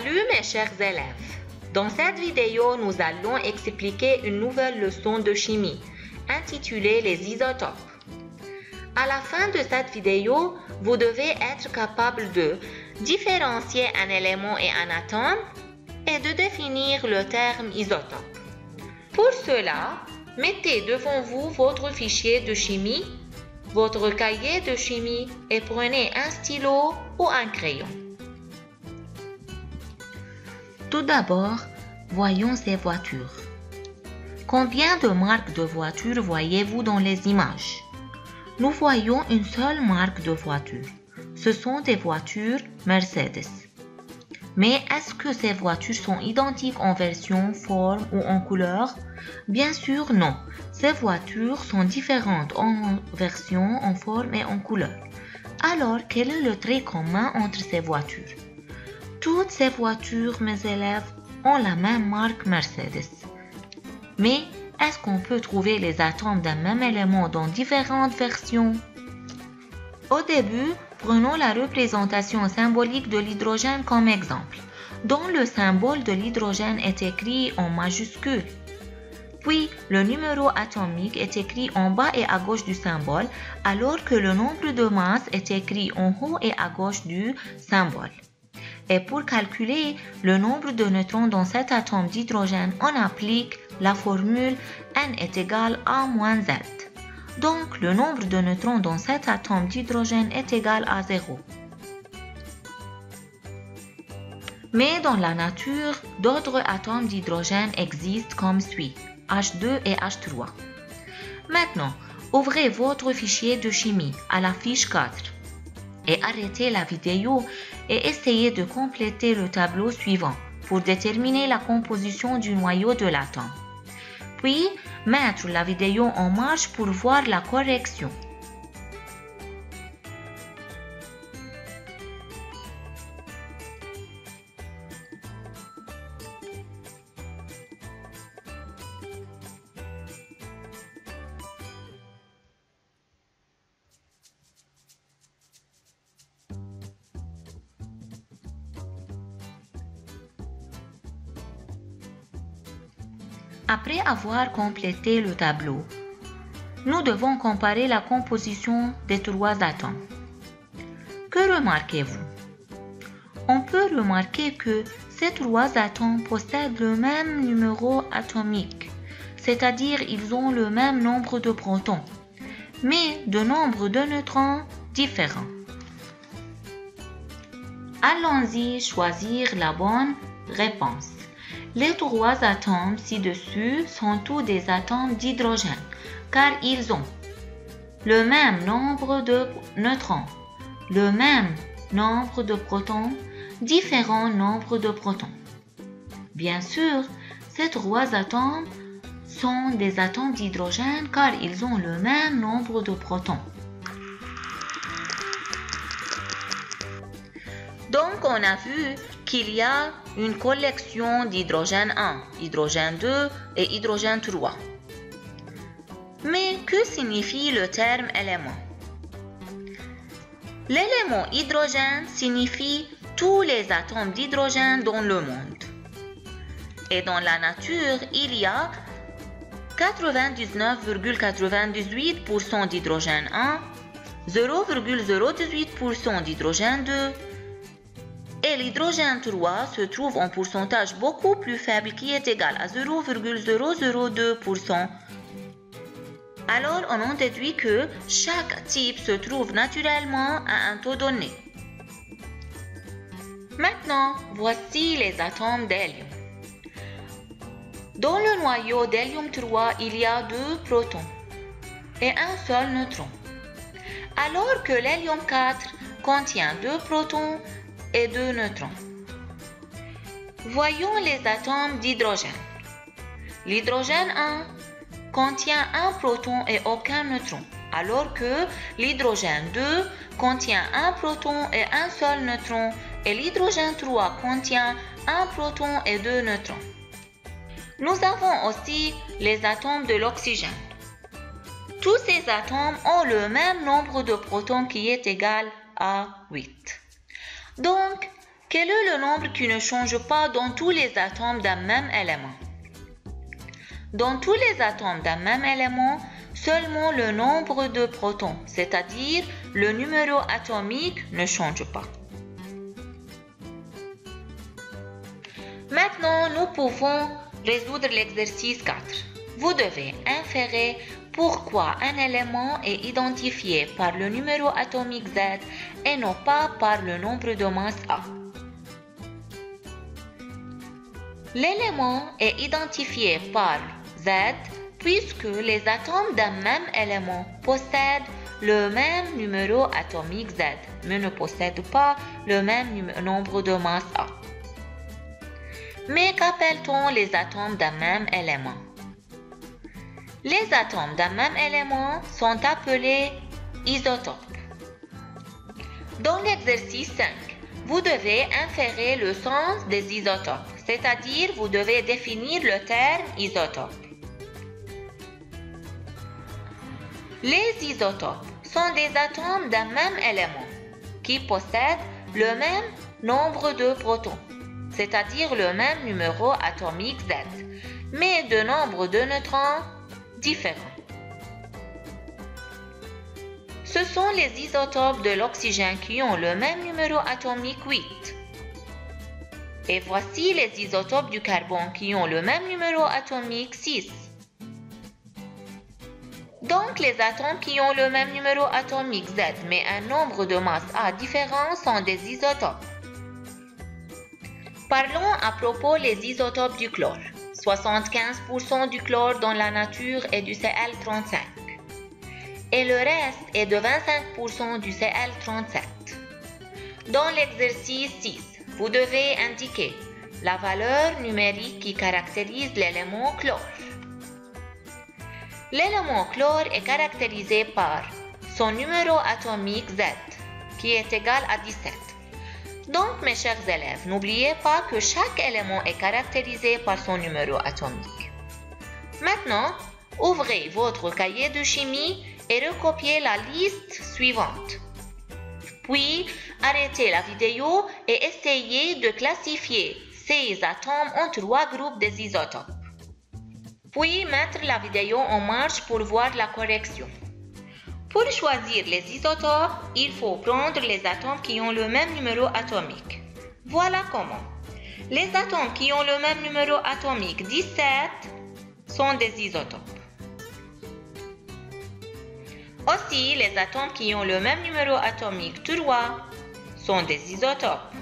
Salut mes chers élèves! Dans cette vidéo, nous allons expliquer une nouvelle leçon de chimie intitulée les isotopes. À la fin de cette vidéo, vous devez être capable de différencier un élément et un atome et de définir le terme isotope. Pour cela, mettez devant vous votre fichier de chimie, votre cahier de chimie et prenez un stylo ou un crayon. Tout d'abord, voyons ces voitures. Combien de marques de voitures voyez-vous dans les images? Nous voyons une seule marque de voiture. Ce sont des voitures Mercedes. Mais est-ce que ces voitures sont identiques en version, forme ou en couleur? Bien sûr, non. Ces voitures sont différentes en version, en forme et en couleur. Alors, quel est le trait commun entre ces voitures? Toutes ces voitures, mes élèves, ont la même marque Mercedes. Mais est-ce qu'on peut trouver les atomes d'un même élément dans différentes versions? Au début, prenons la représentation symbolique de l'hydrogène comme exemple, dont le symbole de l'hydrogène est écrit en majuscule. Puis, le numéro atomique est écrit en bas et à gauche du symbole, alors que le nombre de masse est écrit en haut et à gauche du symbole. Et pour calculer le nombre de neutrons dans cet atome d'hydrogène, on applique la formule N est égal à moins Z. Donc, le nombre de neutrons dans cet atome d'hydrogène est égal à 0. Mais dans la nature, d'autres atomes d'hydrogène existent comme suit, H2 et H3. Maintenant, ouvrez votre fichier de chimie à la fiche 4 et arrêtez la vidéo et essayez de compléter le tableau suivant pour déterminer la composition du noyau de l'atome. Puis, mettre la vidéo en marche pour voir la correction. Après avoir complété le tableau, nous devons comparer la composition des trois atomes. Que remarquez-vous? On peut remarquer que ces trois atomes possèdent le même numéro atomique, c'est-à-dire ils ont le même nombre de protons, mais de nombre de neutrons différents. Allons-y choisir la bonne réponse. Les trois atomes ci-dessus sont tous des atomes d'hydrogène, car ils ont le même nombre de neutrons, le même nombre de protons, différents nombres de protons. Bien sûr, ces trois atomes sont des atomes d'hydrogène car ils ont le même nombre de protons. Donc, on a vu qu'il y a une collection d'hydrogène 1, hydrogène 2 et hydrogène 3. Mais que signifie le terme élément? L'élément hydrogène signifie tous les atomes d'hydrogène dans le monde. Et dans la nature, il y a 99,98% d'hydrogène 1, 0,018% d'hydrogène 2, et l'hydrogène 3 se trouve en pourcentage beaucoup plus faible qui est égal à 0,002%. Alors, on en déduit que chaque type se trouve naturellement à un taux donné. Maintenant, voici les atomes d'hélium. Dans le noyau d'hélium 3, il y a 2 protons et un seul neutron. Alors que l'hélium 4 contient 2 protons et 2 neutrons. Voyons les atomes d'hydrogène. L'hydrogène 1 contient un proton et aucun neutron, alors que l'hydrogène 2 contient un proton et un seul neutron, et l'hydrogène 3 contient un proton et 2 neutrons. Nous avons aussi les atomes de l'oxygène. Tous ces atomes ont le même nombre de protons qui est égal à 8. Donc, Quel est le nombre qui ne change pas dans tous les atomes d'un même élément? Dans tous les atomes d'un même élément, seulement le nombre de protons, c'est-à-dire le numéro atomique, ne change pas. Maintenant, nous pouvons résoudre l'exercice 4. Vous devez inférer pourquoi un élément est identifié par le numéro atomique Z et non pas par le nombre de masse A. L'élément est identifié par Z puisque les atomes d'un même élément possèdent le même numéro atomique Z, mais ne possèdent pas le même nombre de masse A. Mais qu'appelle-t-on les atomes d'un même élément? Les atomes d'un même élément sont appelés isotopes. Dans l'exercice 5, vous devez inférer le sens des isotopes, c'est-à-dire vous devez définir le terme isotope. Les isotopes sont des atomes d'un même élément qui possèdent le même nombre de protons, c'est-à-dire le même numéro atomique Z, mais de nombre de neutrons différents. Ce sont les isotopes de l'oxygène qui ont le même numéro atomique 8. Et voici les isotopes du carbone qui ont le même numéro atomique 6. Donc, les atomes qui ont le même numéro atomique Z mais un nombre de masse A différent sont des isotopes. Parlons à propos des isotopes du chlore. 75% du chlore dans la nature est du Cl35 et le reste est de 25% du Cl37. Dans l'exercice 6, vous devez indiquer la valeur numérique qui caractérise l'élément chlore. L'élément chlore est caractérisé par son numéro atomique Z, qui est égal à 17. Donc, mes chers élèves, n'oubliez pas que chaque élément est caractérisé par son numéro atomique. Maintenant, ouvrez votre cahier de chimie et recopiez la liste suivante. Puis, arrêtez la vidéo et essayez de classifier ces atomes en 3 groupes des isotopes. Puis, mettre la vidéo en marche pour voir la correction. Pour choisir les isotopes, il faut prendre les atomes qui ont le même numéro atomique. Voilà comment. Les atomes qui ont le même numéro atomique 17 sont des isotopes. Aussi, les atomes qui ont le même numéro atomique 3 sont des isotopes.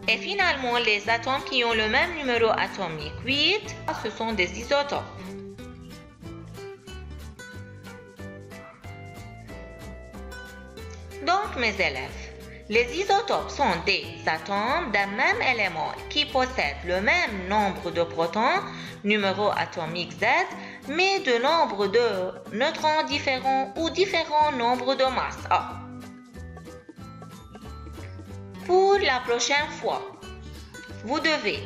Et finalement, les atomes qui ont le même numéro atomique 8, ce sont des isotopes. Donc, mes élèves, les isotopes sont des atomes d'un même élément qui possèdent le même nombre de protons, numéro atomique Z, mais de nombre de neutrons différents ou différents nombres de masse A. Pour la prochaine fois, vous devez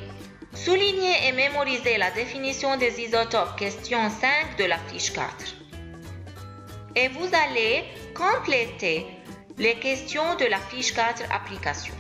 souligner et mémoriser la définition des isotopes, question 5 de la fiche 4. Et vous allez compléter les questions de la fiche 4 application.